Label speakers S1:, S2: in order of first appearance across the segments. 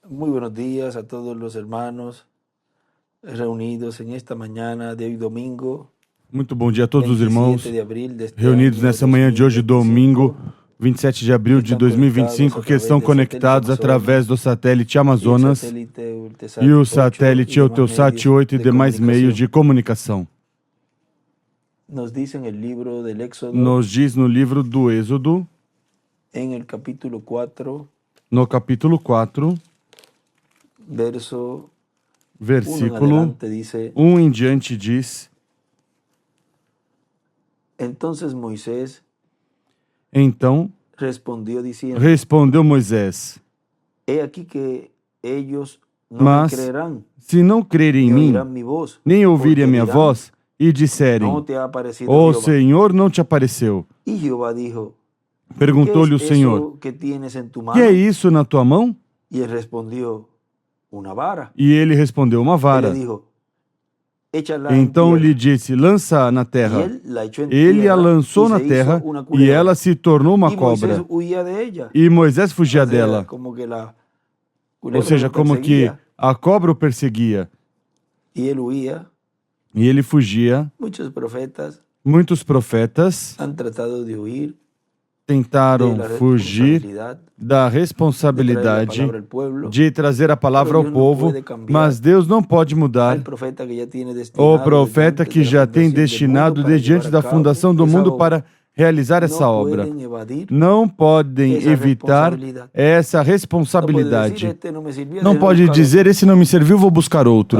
S1: Muy buenos días a todos los hermanos reunidos en esta mañana de hoy domingo,
S2: Muito bom dia a todos os
S1: 27
S2: irmãos
S1: de abril de este
S2: reunidos
S1: año
S2: nessa manhã de hoje,
S1: 2025,
S2: domingo, 27 de abril de
S1: están conectados
S2: 2025,
S1: a
S2: que estão
S1: través del satélite
S2: conectados
S1: Amazonas
S2: através do satélite
S1: y el
S2: Amazonas
S1: satélite Eutelsat
S2: e o
S1: 8
S2: satélite
S1: y demás
S2: Eutelsat
S1: medios
S2: 8 e
S1: de
S2: demais meios
S1: comunicación.
S2: de comunicação.
S1: Nos dice en el libro del Éxodo,
S2: Nos diz no livro do Êxodo,
S1: en el capítulo 4,
S2: no capítulo 4,
S1: verso 1 en
S2: versículo
S1: adelante, dice:
S2: 1 em diante diz:
S1: Entonces Moisés
S2: Então
S1: respondió diciendo:
S2: respondeu Moisés:
S1: He aquí que ellos no me
S2: Mas,
S1: creerán,
S2: se não crerem
S1: ni
S2: em mim,
S1: oirán mi voz,
S2: nem ouvirem a
S1: porque
S2: minha
S1: dirán,
S2: voz, e
S1: no
S2: disserem:
S1: te ha aparecido
S2: O
S1: Jehová.
S2: Senhor não te apareceu.
S1: Y Jehová dijo: ¿Qué
S2: Perguntou-lhe o
S1: es
S2: Senhor:
S1: eso que tienes en tu
S2: Que
S1: mano?
S2: é isso na tua mão?
S1: Y él respondió: Una vara.
S2: E ele respondeu: Uma
S1: Él le
S2: vara.
S1: dijo: Échala en
S2: Então lhe
S1: tierra.
S2: disse: Lança na
S1: Y
S2: terra.
S1: él la echó en
S2: Ele a
S1: tierra
S2: lançou
S1: y
S2: na
S1: se hizo
S2: terra
S1: una
S2: e
S1: culebra.
S2: ela se tornou uma
S1: Y Moisés
S2: cobra.
S1: huía de ella.
S2: E Moisés fugia
S1: O sea,
S2: dela.
S1: como que la
S2: Ou
S1: culebra
S2: seja,
S1: lo
S2: como que
S1: perseguía
S2: a cobra o perseguia.
S1: y él huía.
S2: E ele fugia.
S1: Muchos profetas
S2: Muitos profetas
S1: han tratado de huir de
S2: tentaram
S1: la
S2: fugir
S1: responsabilidad
S2: da
S1: de traer la
S2: responsabilidade
S1: palabra al pueblo.
S2: de trazer a palavra
S1: Pero
S2: ao
S1: Dios no
S2: povo,
S1: puede cambiar
S2: mas Deus não pode
S1: al
S2: mudar
S1: profeta que ya tiene
S2: o
S1: destinado
S2: profeta
S1: desde
S2: que
S1: antes de
S2: já
S1: la
S2: tem
S1: fundación del mundo
S2: destinado
S1: para
S2: desde
S1: llevar
S2: antes
S1: a
S2: da
S1: cabo
S2: fundação do
S1: esa
S2: mundo
S1: obra.
S2: para realizar essa
S1: No
S2: obra.
S1: pueden evadir
S2: Não podem
S1: esa
S2: evitar
S1: responsabilidad.
S2: essa
S1: No puede decir:
S2: responsabilidade.
S1: este no me sirvió,
S2: Não
S1: déjeme
S2: pode
S1: buscar
S2: dizer:
S1: otro.
S2: esse não me serviu, vou buscar outro.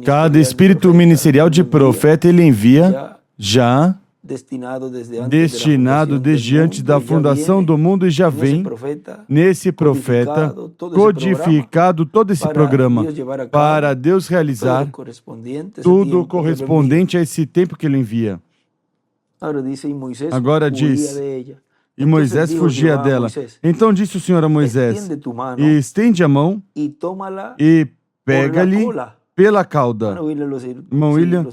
S1: Cada espírito
S2: Ministerial de profeta ele envia já
S1: destinado
S2: destinado desde antes da fundação do mundo e já vem nesse profeta codificado todo esse programa para Deus realizar tudo correspondente a esse tempo que ele envia. Agora diz: E Moisés fugia dela. Então disse o Senhor a Moisés: Estende a mão e pega-lhe pela cauda. Irmão William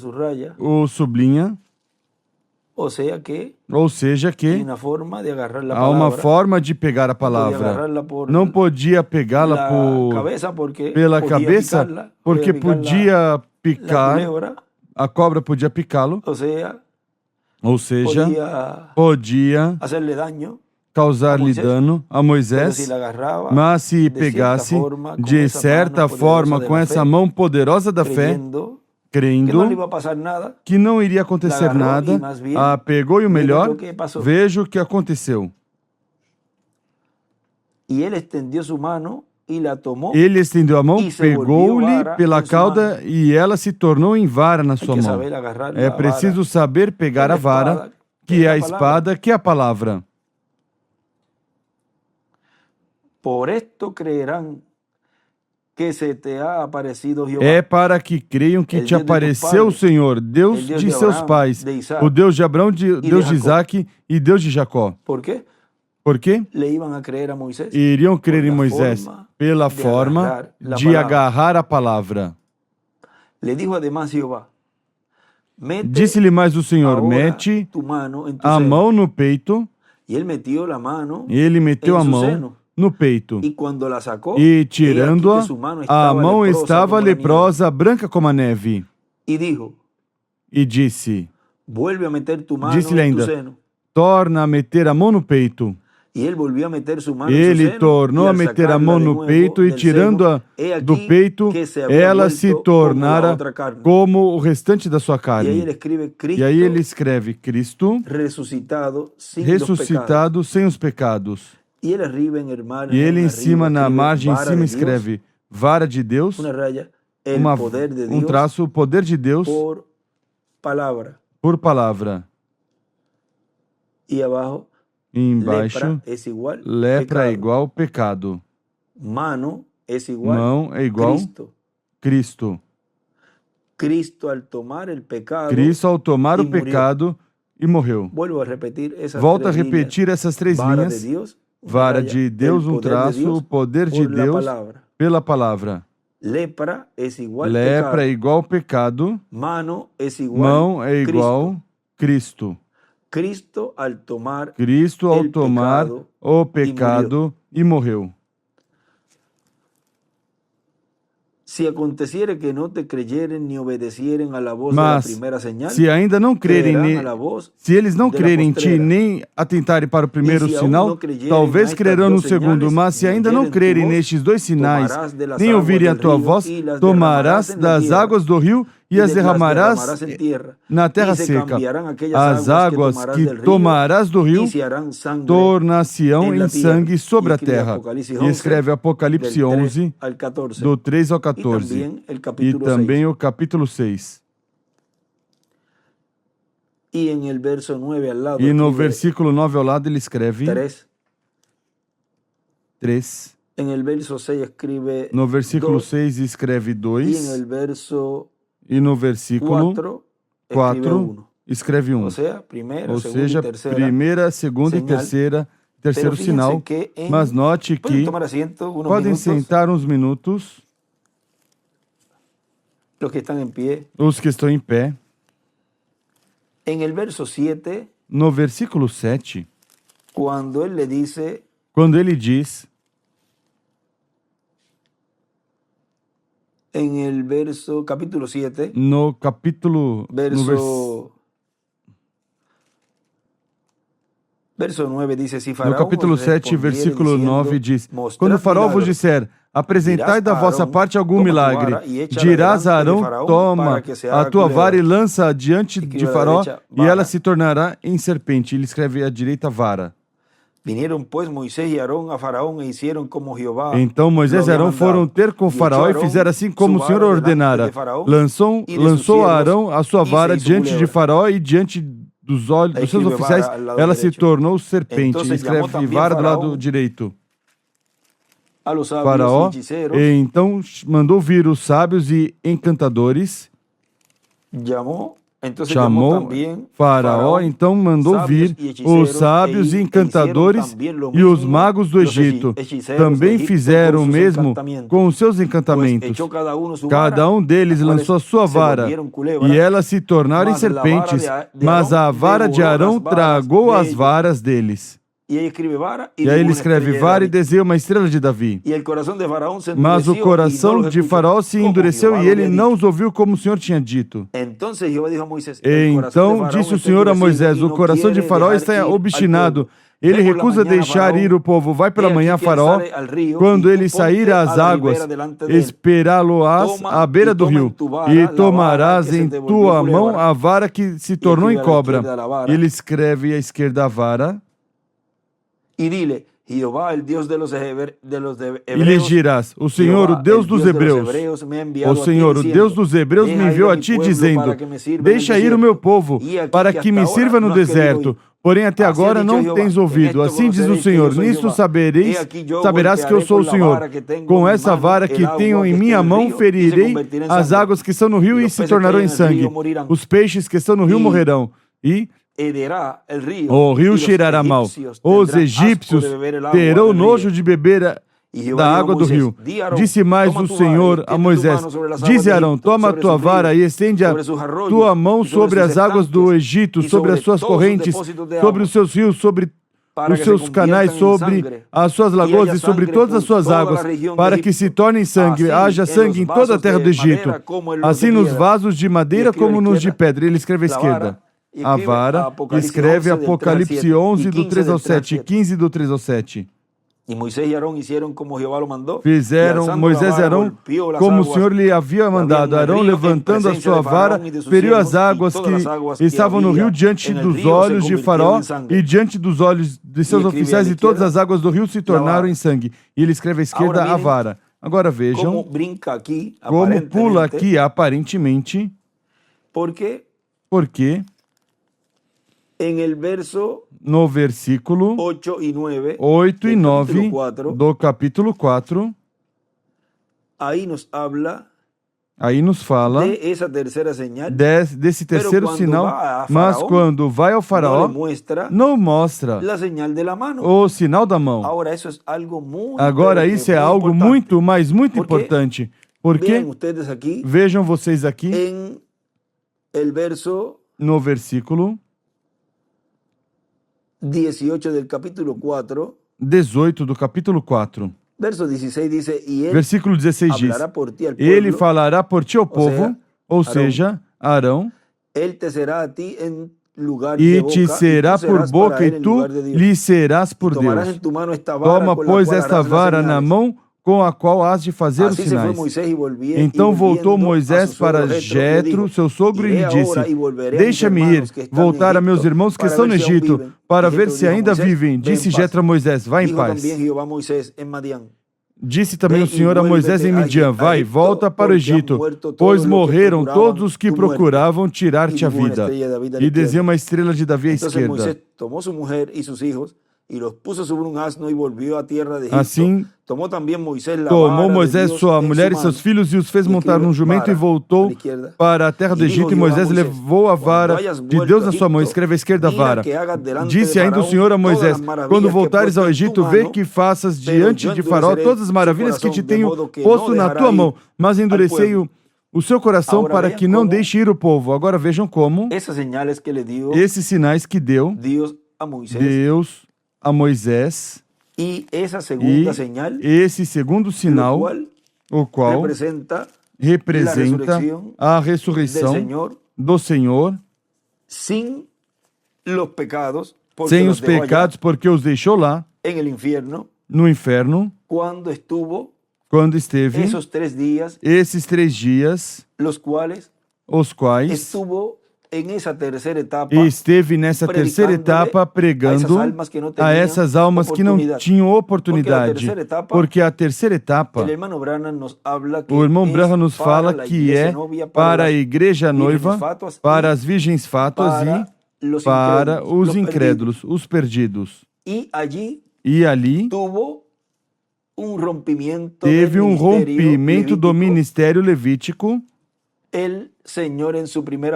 S2: o sublinha. Ou seja que há uma forma de pegar a palavra. Não podia pegá-la pela cabeça, porque podia picar, a cobra podia picá-lo. Ou seja, podia causar-lhe dano a Moisés, mas se pegasse de certa forma com essa mão poderosa da fé, crendo que não iria acontecer nada, a pegou e o melhor, veja o que aconteceu. Ele estendeu a mão, pegou-lhe pela cauda e ela se tornou em vara na sua mão. É preciso saber pegar a vara, que é a espada, que é a palavra.
S1: Por esto creerán que se te ha aparecido Jehová.
S2: É para que creiam que te apareceu o Senhor, Deus de seus pais, o Deus de Abraão, Deus de Isaac e Deus de Jacó.
S1: Por quê?
S2: Porque iriam crer em Moisés pela forma de agarrar a palavra. Disse-lhe mais o Senhor: mete a mão no peito. E ele meteu a mão no peito. E tirando-a, a mão estava leprosa, branca como a neve. E disse: disse-lhe ainda: torna a meter a mão no peito. Ele tornou a meter a mão no peito e, tirando-a do peito, ela se tornara como o restante da sua carne. E aí ele escreve: Cristo ressuscitado sem os pecados. E ele em cima, na margem em cima, escreve: vara de Deus, um traço, o poder de Deus por palavra. E abaixo, lepra é igual pecado. Mão é igual Cristo. Cristo ao tomar o pecado e morreu. Volto a repetir essas três linhas. Vara de Deus, um traço, o poder de Deus pela palavra. Lepra é igual pecado. Mão é igual Cristo. Cristo ao tomar o pecado e morreu. Mas, se ainda não crerem se eles não crerem em ti, nem atentarem para o primeiro sinal, talvez crerão no segundo. Mas se ainda não crerem nestes dois sinais, nem ouvirem a tua voz, tomarás das águas do rio e as derramarás na terra seca. As águas que tomarás do rio tornar-se-ão em sangue sobre a terra. E escreve Apocalipse 11, do 3 ao 14. E também o capítulo 6. E no versículo 9 ao lado ele escreve 3. No versículo 6 escreve 2. E no versículo 4 escreve 1. Ou seja, primeira, segunda e terceiro sinal. Mas note que podem sentar uns minutos os que estão em pé. No versículo 7, quando ele diz, no capítulo no capítulo 7, versículo 9 diz: quando o faraó vos disser, apresentai da vossa parte algum milagre, dirás a Arão, toma a tua vara e lança diante de faraó, e ela se tornará em serpente. Ele escreve à direita vara. Então Moisés e Arão foram ter com Faraó e fizeram assim como o Senhor ordenara. Lançou Arão a sua vara diante de Faraó e diante dos olhos dos seus oficiais, ela se tornou serpente. Escreve vara do lado direito. Faraó então mandou vir os sábios e encantadores. Chamou Faraó, então mandou vir os sábios e encantadores e os magos do Egito. Também fizeram o mesmo com os seus encantamentos. Cada um deles lançou a sua vara, e elas se tornaram em serpentes, mas a vara de Arão tragou as varas deles. E aí ele escreve vara e desenha uma estrela de Davi. Mas o coração de Faraó se endureceu e ele não os ouviu como o Senhor tinha dito. Então disse o Senhor a Moisés: o coração de Faraó está obstinado. Ele recusa deixar ir o povo. Vai pela manhã, Faraó. Quando ele sair às águas, esperá-lo-ás à beira do rio, e tomarás em tua mão a vara que se tornou em cobra. Ele escreve à esquerda a vara. E lhes dirás: o Senhor, o Deus dos Hebreus, o Senhor, o Deus dos Hebreus, me enviou a ti, dizendo: deixa ir o meu povo, para que me sirva no deserto. Porém, até agora não tens ouvido. Assim diz o Senhor: nisto saberás que eu sou o Senhor. Com essa vara que tenho em minha mão, ferirei as águas que estão no rio e se tornarão em sangue. Os peixes que estão no rio morrerão. E o rio cheirará mal. Os egípcios terão nojo de beber da água do rio. Disse mais o Senhor a Moisés: dize a Arão, toma a tua vara e estende a tua mão sobre as águas do Egito, sobre as suas correntes, sobre os seus rios, sobre os seus canais, sobre as suas lagoas e sobre todas as suas águas, para que se tornem sangue, haja sangue em toda a terra do Egito, assim nos vasos de madeira como nos de pedra. Ele escreve à esquerda a vara, escreve Apocalipse 11, do 3 ao 7, 15, do 3 ao 7. Fizeram Moisés e Arão como o Senhor lhe havia mandado. Arão, levantando a sua vara, feriu as águas que estavam no rio diante dos olhos de Faraó e diante dos olhos de seus oficiais, e todas as águas do rio se tornaram em sangue. E ele escreve à esquerda a vara. Agora vejam como pula aqui aparentemente. Porque no versículo 8 e 9 do capítulo 4, aí nos fala desse terceiro sinal, mas quando vai ao faraó, não mostra o sinal da mão. Agora isso é algo muito, mas muito importante. Porque, vejam vocês aqui, no versículo 18 do capítulo 4, Versículo 16 diz, ele falará por ti ao povo, ou seja, Arão, e te será por boca e tu lhe serás por Deus. Toma, pois, esta vara na mão com a qual has de fazer os sinais. Então voltou Moisés para Jetro, seu sogro, e lhe disse, deixa-me ir, voltar a meus irmãos que estão no Egito, para ver se ainda vivem. Disse Jetro a Moisés, vai em paz. Disse também o Senhor a Moisés em Midian, vai, volta para o Egito, pois morreram todos os que procuravam tirar-te a vida. E desenha uma estrela de Davi à esquerda. Assim, tomou Moisés sua mulher e seus filhos e os fez montar num jumento e voltou para a terra do Egito. E Moisés levou a vara de Deus na sua mão. Escreve à esquerda a vara. Disse ainda o Senhor a Moisés, quando voltares ao Egito, vê que faças diante de Faraó todas as maravilhas que te tenho posto na tua mão, mas endurecei o seu coração para que não deixe ir o povo. Agora vejam como esses sinais que deu Deus a Moisés, e esse segundo sinal, o qual representa a ressurreição do Senhor, sem os pecados, porque os deixou lá no inferno, quando esteve esses 3 dias, os quais esteve nessa terceira etapa pregando a essas almas que não tinham oportunidade, porque a terceira etapa, o irmão Branham nos fala que é para a igreja noiva, para as virgens fátuas e para os incrédulos, os perdidos. E ali teve um rompimento do ministério levítico,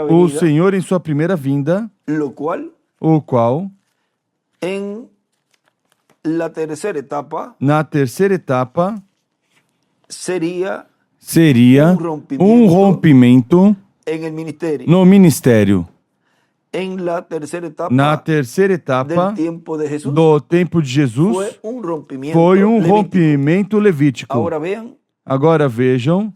S2: o Senhor em sua primeira vinda, o qual na terceira etapa seria um rompimento no ministério. Na terceira etapa do tempo de Jesus foi um rompimento levítico. Agora vejam,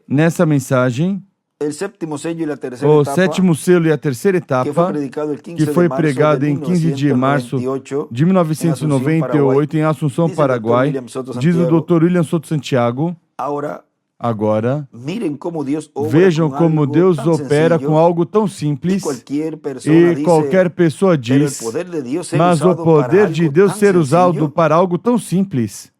S2: nessa mensagem, o sétimo selo e a terceira etapa, que foi pregado em 15 de março de 1998 em Assunção, Paraguai, diz o Dr. William Soto Santiago. Agora, vejam como Deus opera com algo tão simples, e qualquer pessoa diz, mas o poder de Deus ser usado para algo tão simples.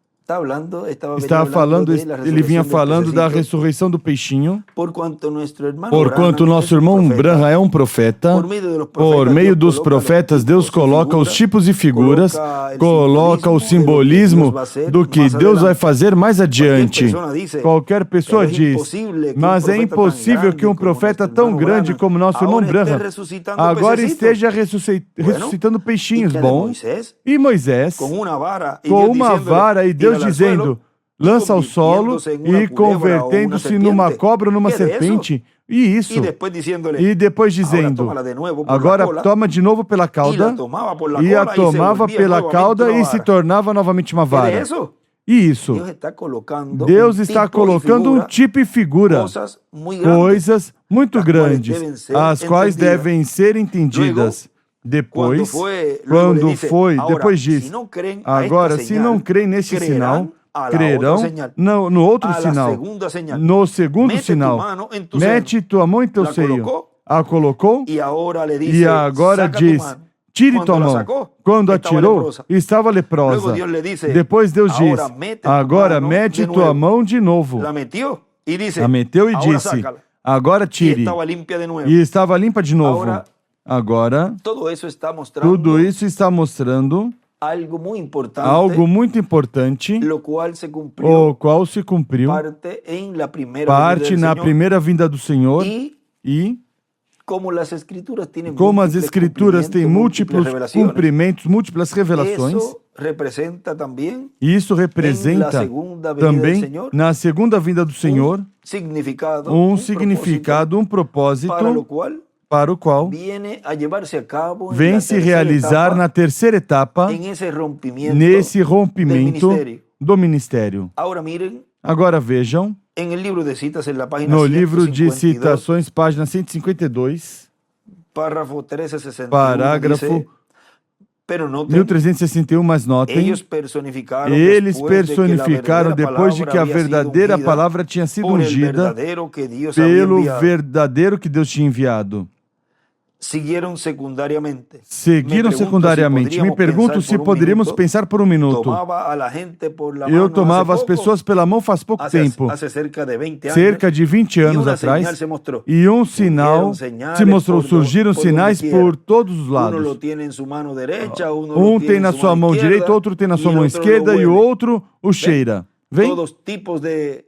S2: Ele vinha falando da ressurreição do peixinho, porquanto nosso irmão Branham é um profeta. Por meio dos profetas, Deus coloca os tipos e figuras, coloca o simbolismo do que Deus vai fazer mais adiante. Qualquer pessoa diz, mas é impossível que um profeta tão grande como nosso irmão Branham agora esteja ressuscitando peixinhos. Bom, e Moisés, com uma vara, e Deus dizendo, lança ao solo e convertendo-se numa cobra ou numa serpente. E isso. E depois dizendo, agora toma de novo pela cauda, e a tomava pela cauda e se tornava novamente uma vara. E isso. Deus está colocando um tipo e figura, coisas muito grandes, as quais devem ser entendidas. Depois disse, agora, se não creem neste sinal, crerão no outro sinal. No segundo sinal, mete tua mão em teu seio. A colocou, e agora diz, tire tua mão. Quando a tirou, estava leprosa. Depois Deus diz, agora mete tua mão de novo. A meteu e disse, agora tire. E estava limpa de novo. Agora, tudo isso está mostrando algo muito importante, o qual se cumpriu parte na primeira vinda do Senhor, e como as Escrituras têm múltiplos cumprimentos, múltiplas revelações, isso representa também na segunda vinda do Senhor um significado, um propósito, para o qual vem se realizar na terceira etapa, nesse rompimento do ministério. Agora vejam, no livro de citações, página 152, parágrafo 1361, mas notem, eles personificaram depois de que a verdadeira palavra tinha sido ungida pelo verdadeiro que Deus tinha enviado. Seguiram secundariamente. Me pergunto se poderíamos pensar por um minuto. Eu tomava as pessoas pela mão faz pouco tempo, cerca de 20 anos atrás, e um sinal se mostrou. Surgiram sinais por todos os lados. Um tem na sua mão direita, outro tem na sua mão esquerda, e o outro o cheira. Vem?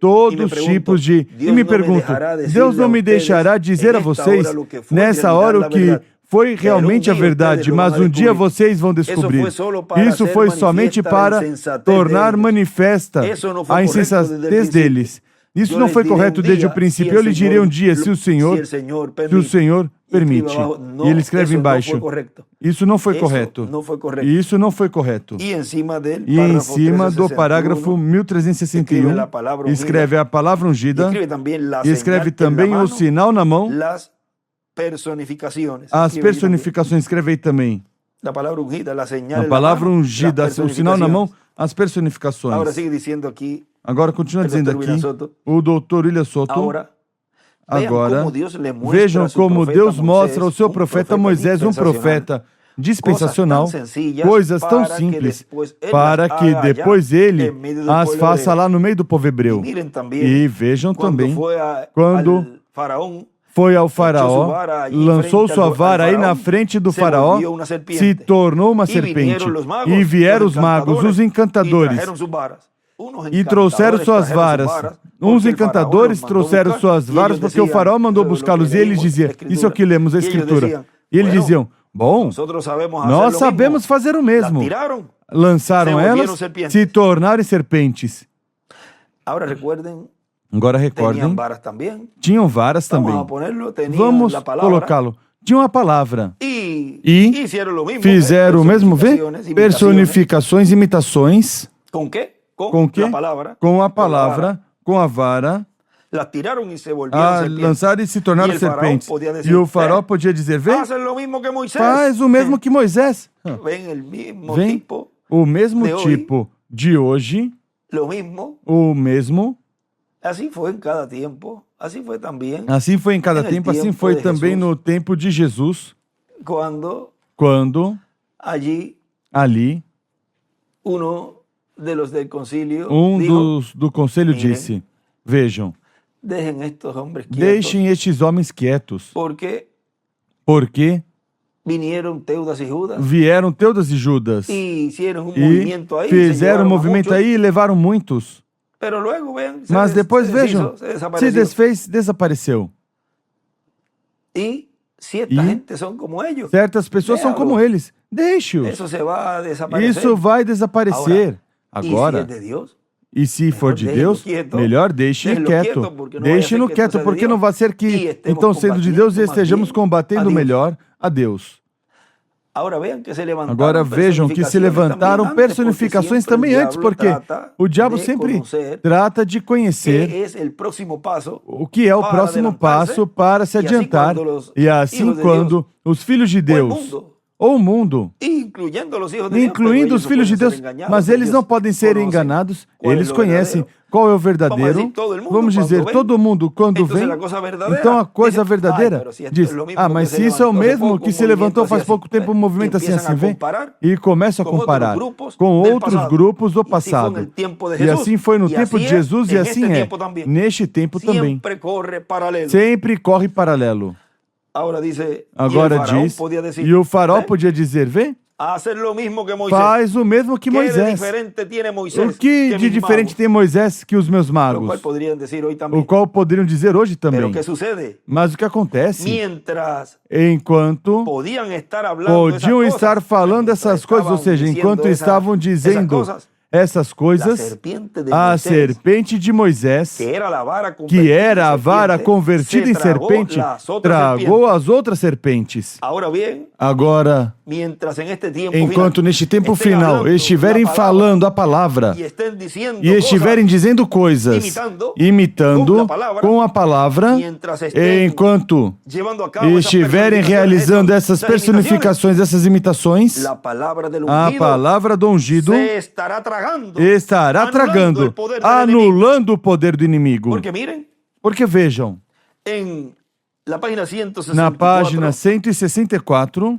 S2: Todos tipos de... E me pergunto, Deus não me deixará dizer a vocês, nessa hora, o que foi realmente a verdade, mas um dia vocês vão descobrir. Isso foi somente para tornar manifesta a insensatez deles. Isso não foi correto desde o princípio. Eu lhe direi um dia, se o Senhor permite. E ele escreve embaixo, isso não foi correto. E isso não foi correto. E em cima do parágrafo 1361, escreve a palavra ungida, e escreve também o sinal na mão, as personificações, escreve aí também. A palavra ungida, o sinal na mão, as personificações. Agora continua dizendo aqui, o doutor William Soto. Agora, vejam como Deus mostra ao seu profeta Moisés, um profeta dispensacional, coisas tão simples, para que depois ele as faça lá no meio do povo hebreu. E vejam também, quando foi ao faraó, lançou sua vara aí na frente do faraó, se tornou uma serpente. E vieram os magos, os encantadores, e trouxeram suas varas. Uns encantadores trouxeram suas varas porque o faraó mandou buscá-los. E eles diziam, isso é o que lemos, a escritura. E eles diziam, bom, nós sabemos fazer o mesmo. Lançaram elas, se tornaram serpentes. Agora recordem, tinham varas também. Vamos colocá-lo. Tinha uma palavra. E fizeram o mesmo, vê? Personificações, imitações. Com quê? Com a palavra, com a vara. Lançaram e se tornaram serpentes. E o faraó podia dizer, vê? Faz o mesmo que Moisés. Vem o mesmo tipo de hoje. O mesmo. Assim foi em cada tempo. Assim foi assim foi também no tempo de Jesus. Quando ali do conselho disse, vejam, deixem estes homens quietos, porque vieram Teudas e Judas e fizeram um movimento aí e levaram muitos. Mas depois, vejam, se desfez, desapareceu. E certas pessoas são como eles. Deixe-os. Isso vai desaparecer. Agora, e se for de Deus, melhor deixe-o quieto. Deixe-o quieto, porque não vai ser que, então, sendo de Deus, estejamos combatendo melhor a Deus. Agora vejam que se levantaram personificações também antes, porque o diabo sempre trata de conhecer o que é o próximo passo para se adiantar. E assim, quando os filhos de Deus, ou o mundo, incluindo os filhos de Deus, mas eles não podem ser enganados, eles conhecem qual é o verdadeiro. Vamos dizer, todo mundo, quando vem, então a coisa verdadeira diz, mas se isso é o mesmo que se levantou faz pouco tempo, um movimento assim vem, e começa a comparar com outros grupos do passado. E assim foi no tempo de Jesus, e assim é neste tempo também. Sempre corre paralelo. Agora diz, e o faraó podia dizer, vê? Faz o mesmo que Moisés. O que de diferente tem Moisés que os meus magos? O qual poderiam dizer hoje também. Mas o que acontece? Enquanto podiam estar falando essas coisas, ou seja, enquanto estavam dizendo essas coisas, a serpente de Moisés, que era a vara convertida em serpente, tragou as outras serpentes. Agora, enquanto neste tempo final estiverem falando a palavra e estiverem dizendo coisas, imitando com a palavra, enquanto estiverem realizando essas personificações, essas imitações, a palavra do ungido estará tragando, anulando o poder do inimigo. Porque vejam, na página 164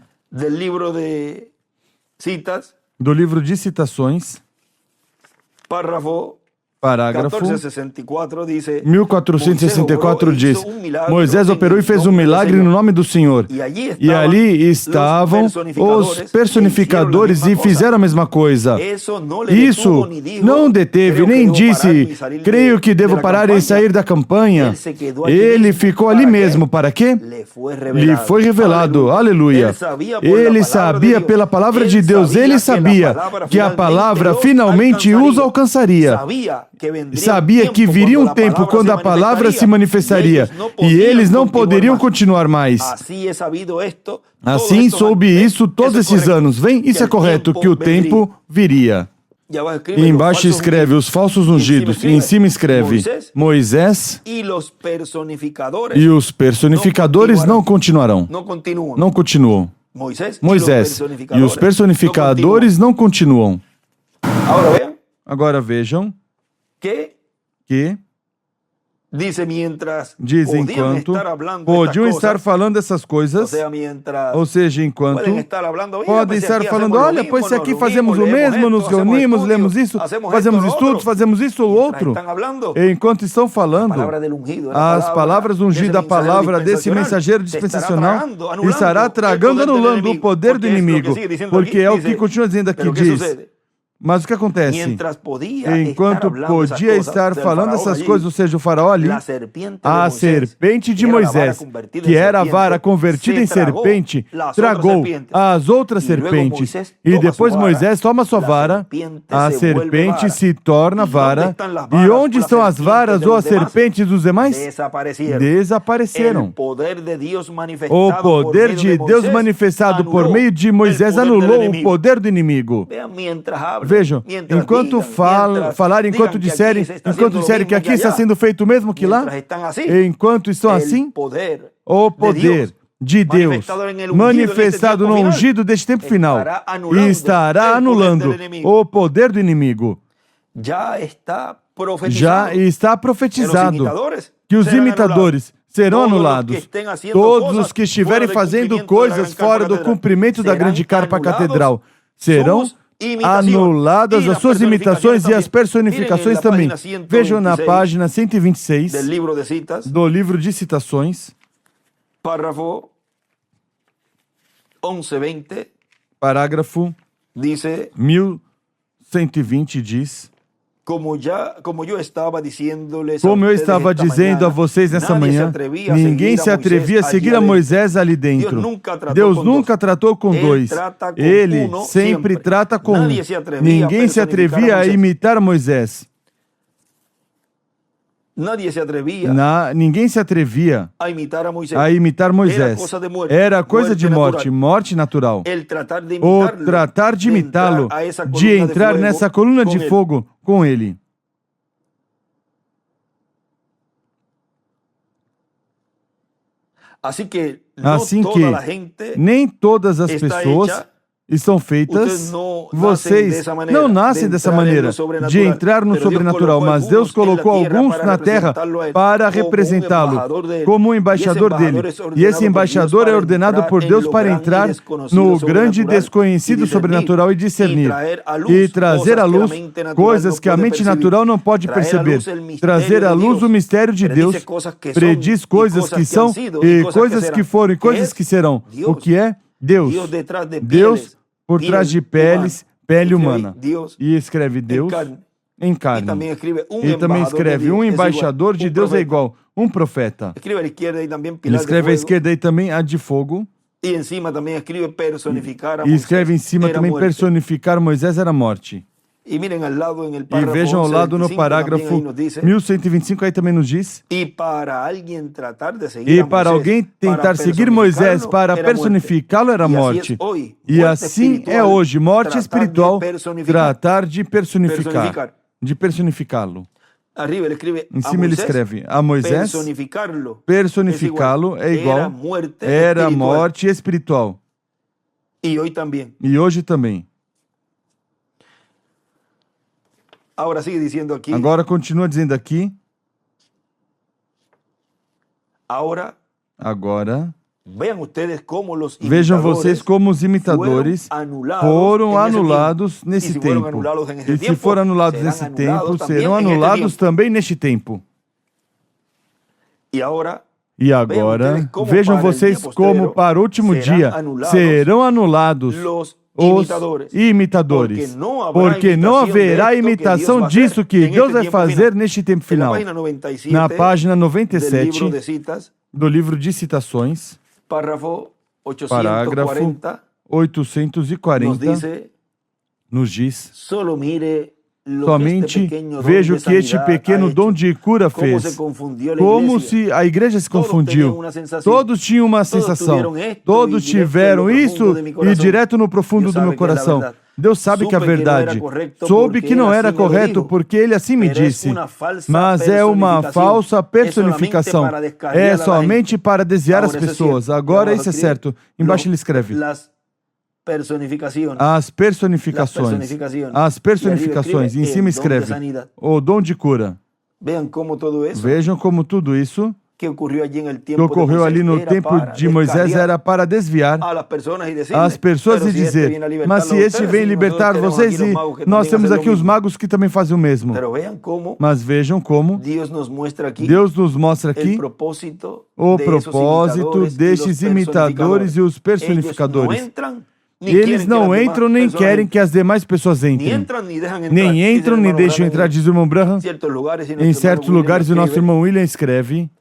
S2: do livro de citações, parágrafo 1464 diz: Moisés operou e fez um milagre no nome do Senhor. E ali estavam os personificadores e fizeram a mesma coisa. Isso não deteve, nem disse, creio que devo parar e sair da campanha. Ele ficou ali mesmo. Para quê? Lhe foi revelado. Aleluia. Ele sabia pela palavra de Deus, ele sabia que a palavra finalmente os alcançaria. Sabia que viria um tempo quando a palavra se manifestaria e eles não poderiam continuar mais. Assim soube isso todos esses anos. Vem, isso é correto, que o tempo viria. E embaixo escreve os falsos ungidos, e em cima escreve Moisés, e os personificadores não continuarão. Não continuam. Moisés e os personificadores não continuam. Agora vejam que diz enquanto podiam estar falando essas coisas, ou seja, enquanto podem estar falando, olha, pois se aqui fazemos o mesmo, nos reunimos, lemos isso, fazemos estudos, fazemos isso ou outro, enquanto estão falando, as palavras ungidas, a palavra desse mensageiro dispensacional estará tragando, anulando o poder do inimigo, porque é o que continua dizendo aqui, diz. Mas o que acontece? Enquanto podia estar falando essas coisas, ou seja, o faraó ali, a serpente de Moisés, que era a vara convertida em serpente, tragou as outras serpentes. E depois Moisés toma sua vara, a serpente se torna vara. E onde estão as varas ou as serpentes dos demais? Desapareceram. O poder de Deus manifestado por meio de Moisés anulou o poder do inimigo. Vejam, enquanto falarem, enquanto disserem que aqui está sendo feito o mesmo que lá, enquanto estão assim, o poder de Deus manifestado no ungido deste tempo final estará anulando o poder do inimigo. Já está profetizado que os imitadores serão anulados. Todos os que estiverem fazendo coisas fora do cumprimento da grande carpa catedral serão anuladas as suas imitações e as personificações também. Vejam na página 126 do livro de citações, parágrafo 1120 diz: Como eu estava dizendo a vocês nessa manhã, ninguém se atrevia a seguir a Moisés ali dentro. Deus nunca tratou com dois. Ele sempre trata com um. Ninguém se atrevia a imitar Moisés. Ninguém se atrevia a imitar Moisés. Era coisa de morte, morte natural. O tratar de imitá-lo, de entrar nessa coluna de fogo com ele. Assim que nem todas as pessoas estão feitas, vocês não nascem dessa maneira, de entrar no sobrenatural, mas Deus colocou alguns na terra para representá-lo como um embaixador dele. E esse embaixador é ordenado por Deus para entrar no grande desconhecido sobrenatural e discernir, e trazer à luz coisas que a mente natural não pode perceber. Trazer à luz o mistério de Deus, prediz coisas que são, e coisas que foram, e coisas que serão. O que é? Deus por trás de peles, pele humana. E escreve Deus em carne. E também escreve um embaixador de Deus é igual, um profeta. Ele escreve à esquerda aí também a de fogo. E escreve em cima também personificar Moisés era morte.
S1: E
S2: vejam ao lado no parágrafo 1125, aí também nos diz:
S1: e para alguém
S2: tentar seguir Moisés para personificá-lo era morte. E assim é hoje, morte espiritual, tratar de personificá-lo. Em cima ele escreve: a Moisés, personificá-lo é igual, era morte espiritual.
S1: E
S2: hoje também. Agora continua dizendo aqui. Agora, vejam vocês como os imitadores foram anulados nesse tempo. E se foram anulados nesse tempo, serão anulados também neste tempo. E agora, vejam vocês como para o último dia serão anulados os imitadores, porque não haverá imitação disso que Deus vai fazer neste tempo final. Na página 97 do livro de citações, parágrafo 840, nos diz: somente vejo que este pequeno dom de cura fez. Como se a igreja se confundiu. Todos tinham uma sensação. Todos tiveram isso e direto no profundo do meu coração. Deus sabe que é a verdade. Soube que não era correto porque Ele assim me disse. Mas é uma falsa personificação. É somente para desviar as pessoas. Agora isso é certo. Embaixo ele escreve: as personificações. Em cima escreve: o dom de cura. Vejam como tudo isso que ocorreu ali no tempo de Moisés era para desviar as pessoas e dizer: mas se este vem libertar vocês, e nós temos aqui os magos que também fazem o mesmo. Mas vejam como Deus nos mostra aqui o propósito destes imitadores e os personificadores. Eles não entram nem querem que as demais pessoas entrem. Nem entram nem deixam entrar, diz o irmão Branham. Em certos lugares o nosso irmão William escreve.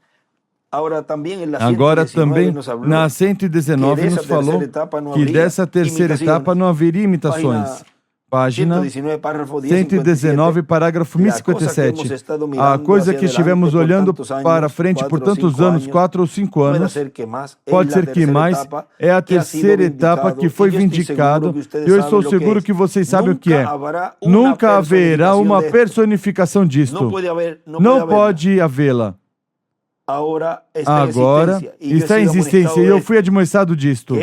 S2: Agora também, na 119, nos falou que dessa terceira etapa não haveria imitações. Página 119, parágrafo 1057. A coisa que estivemos olhando para frente por tantos anos, 4 ou 5 anos, pode ser que mais, é a terceira etapa que foi vindicado, e eu estou seguro que vocês sabem o que é. Nunca haverá uma personificação disto. Não pode havê-la. Agora está em existência, e eu fui admoestado disto,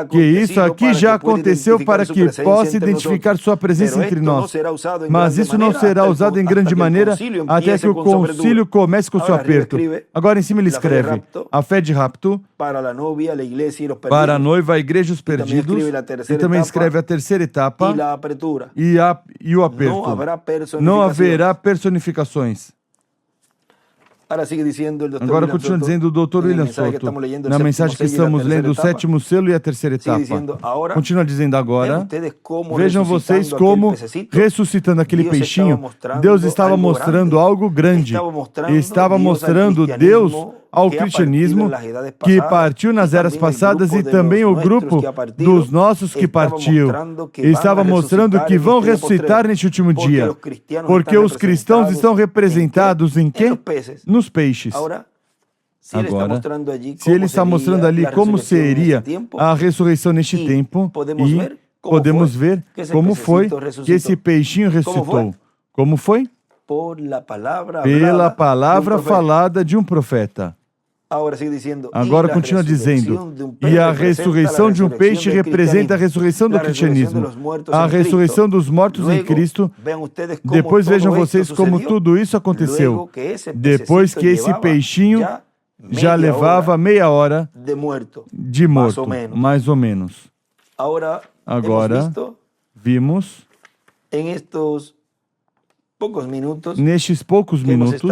S2: que isso aqui já aconteceu para que possa identificar sua presença entre nós, mas isso não será usado em grande maneira até que o concílio comece com seu aperto. Agora em cima ele escreve: a fé de rapto para a noiva, a igreja e os perdidos, e também escreve a terceira etapa e o aperto. Não haverá personificações. Agora continua dizendo o Dr. William Soto, na mensagem que estamos lendo, o sétimo selo e a terceira etapa. Continua dizendo agora: vejam vocês como, ressuscitando aquele peixinho, Deus estava mostrando algo grande. Estava mostrando Deus ao cristianismo que partiu nas eras passadas e também o grupo dos nossos que partiu. Estava mostrando que vão ressuscitar neste último dia. Porque os cristãos estão representados em quê? Nos peixes. Agora, se ele está mostrando ali como seria a ressurreição neste tempo, e podemos ver como foi que esse peixinho ressuscitou. Como foi? Pela palavra falada de um profeta. Agora continua dizendo: e a ressurreição de um peixe representa a ressurreição do cristianismo, a ressurreição dos mortos em Cristo. Depois vejam vocês como tudo isso aconteceu. Depois que esse peixinho já levava meia hora de morto, mais ou menos. Agora vimos nestes poucos minutos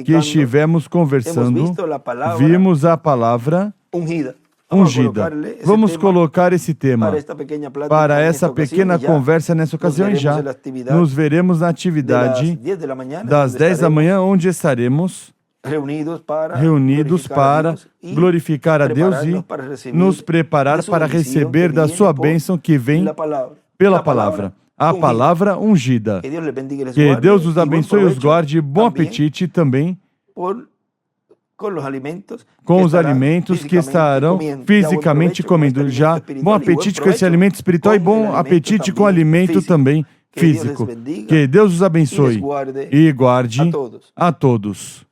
S2: que estivemos conversando, vimos a palavra ungida. Vamos colocar esse tema para essa pequena conversa nessa ocasião e já nos veremos na atividade das 10 da manhã, onde estaremos reunidos para glorificar a Deus e nos preparar para receber da sua bênção que vem pela palavra. a palavra ungida. Que Deus os abençoe e os guarde. Bom apetite também com os alimentos que estarão fisicamente comendo. Já bom apetite com esse alimento espiritual e bom apetite com o alimento também físico. Que Deus os abençoe e guarde a todos.